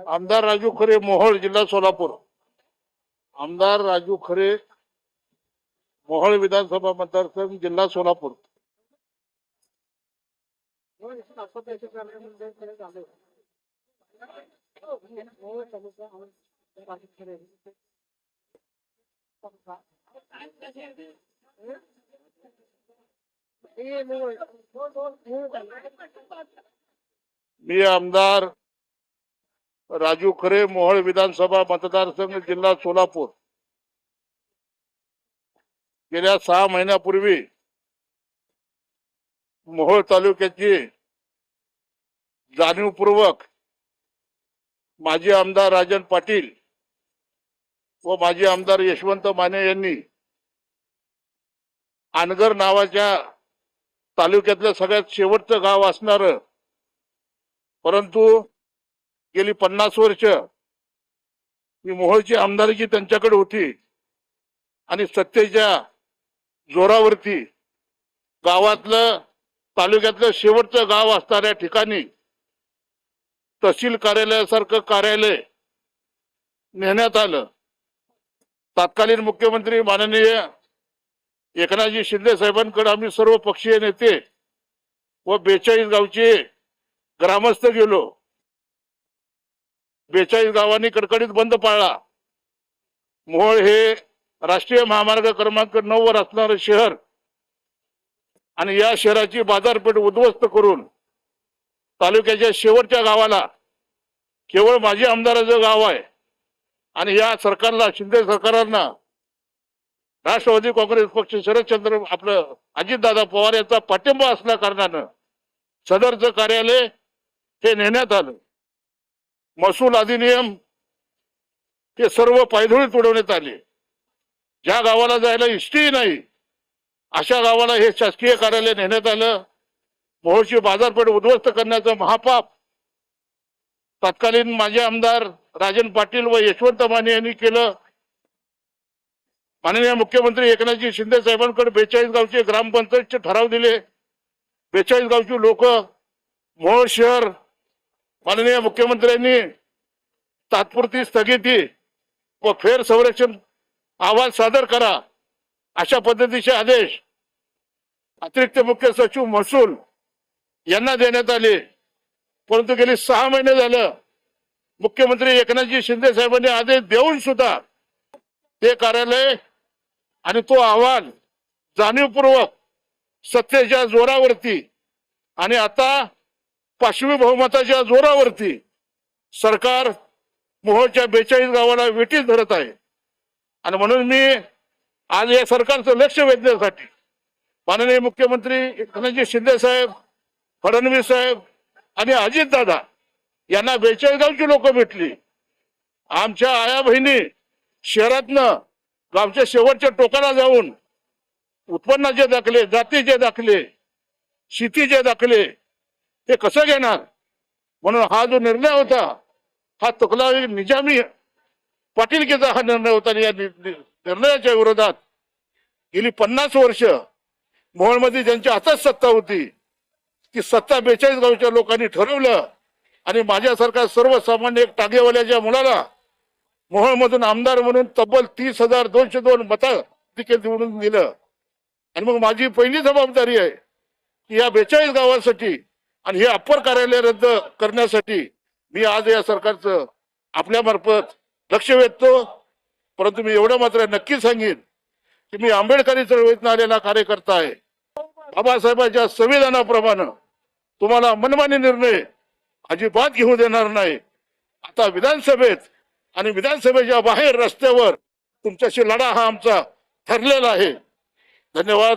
आमदार राजू खरे, मोहोळ, जिल्हा सोलापूर। आमदार राजू खरे, मोहोळ विधानसभा मतदारसंघ, जिल्हा सोलापूर। मी आमदार राजू खरे, मोहोळ विधानसभा मतदारसंघ, जिल्हा सोलापूर। गेल्या 6 महिन्यापूर्वी मोहोळ तालुक्याची जाणीवपूर्वक माजी आमदार राजन पाटील व माजी आमदार यशवंत माने यांनी अनगर नावाच्या तालुक्यातलं सगळ्यात शेवटचं गाव असणारं, परंतु गेली 50 वर्ष मी मोहोळची आमदारकी त्यांच्याकडे होती आणि सत्तेच्या जोरावरती गावातलं तालुक्यातलं शेवटचं गाव असणाऱ्या ठिकाणी तहसील कार्यालयासारखं कार्यालय नेण्यात आलं। तत्कालीन मुख्यमंत्री माननीय एकनाथजी शिंदे साहेबांकडे आम्ही सर्व पक्षीय नेते व 42 गावचे ग्रामस्थ गेलो। 42 गावांनी कडकडीत बंद पाळला। मोहोळ हे राष्ट्रीय महामार्ग क्रमांक 9 वर असणारं शहर आणि या शहराची बाजारपेठ उद्ध्वस्त करून तालुक्याच्या शेवटच्या गावाला केवळ माजी आमदाराचं गाव आहे आणि या सरकारला, शिंदे सरकारला, राष्ट्रवादी काँग्रेस पक्ष, शरदचंद्र आपलं अजितदादा पवार यांचा पाठिंबा असल्या कारणानं सदरचं कार्यालय हे नेण्यात आलं। महसूल अधिनियम हे सर्व पायधुळीत उडवण्यात आले। ज्या गावाला जायला इष्टही नाही अशा गावाला हे शासकीय कार्यालय नेण्यात आलं। मोहोळची बाजारपेठ उद्ध्वस्त करण्याचं महापाप तत्कालीन माजी आमदार राजन पाटील व यशवंत माने यांनी केलं। माननीय मुख्यमंत्री एकनाथजी शिंदे साहेबांकडे 42 गावचे ग्रामपंचायतचे ठराव दिले। 42 गावची लोक मोहोळ शहर माननीय मुख्यमंत्र्यांनी तात्पुरती स्थगिती व फेर संरक्षण अहवाल सादर करा अशा पद्धतीचे आदेश अतिरिक्त मुख्य सचिव महसूल यांना देण्यात आले। परंतु गेली 6 महिने झालं मुख्यमंत्री एकनाथजी शिंदे साहेबांनी आदेश देऊन सुद्धा ते कार्यालय आणि तो अहवाल जाणीवपूर्वक सत्तेच्या जोरावरती आणि आता पाशवी बहुमताच्या जोरावरती सरकार मोहोळच्या 42 गावाला वेठीस धरत आहे। आणि म्हणून मी आज या सरकारचं लक्ष वेधण्यासाठी माननीय मुख्यमंत्री एकनाथजी शिंदे साहेब, फडणवीस साहेब आणि अजितदादा यांना 42 गावची लोक भेटली। आमच्या आया बहिणी शहरातनं गावच्या शेवटच्या टोकाला जाऊन उत्पन्नाचे दाखले, जातीचे दाखले, शेतीचे दाखले हे कसं घेणार, म्हणून हा जो निर्णय होता हा तुकलावी निजामी पाटीलकीचा हा निर्णय होता। या निर्णयाच्या विरोधात गेली 50 वर्ष मोहोळमध्ये ज्यांच्या हातात सत्ता होती ती सत्ता 42 गावच्या लोकांनी ठरवलं आणि माझ्यासारखा सर्वसामान्य एक टागेवाल्याच्या मुलाला मोहोळमधून आमदार म्हणून तब्बल 30,202 मतं तिकीट निवडून दिलं। आणि मग माझी पहिली जबाबदारी आहे की या 42 गावांसाठी आणि हे अप्पर कार्यालय रद्द करण्यासाठी मी आज या सरकारचं आपल्यामार्फत लक्ष वेधतो। परंतु मी एवढं मात्र नक्की सांगेन की मी आंबेडकरी चळवळीतून आलेला कार्यकर्ता आहे। बाबासाहेबांच्या संविधानाप्रमाणे तुम्हाला मनमानी निर्णय अजिबात घेऊ देणार नाही। आता विधानसभेत आणि विधानसभेच्या बाहेर रस्त्यावर तुमच्याशी लढा हा आमचा ठरलेला आहे। धन्यवाद।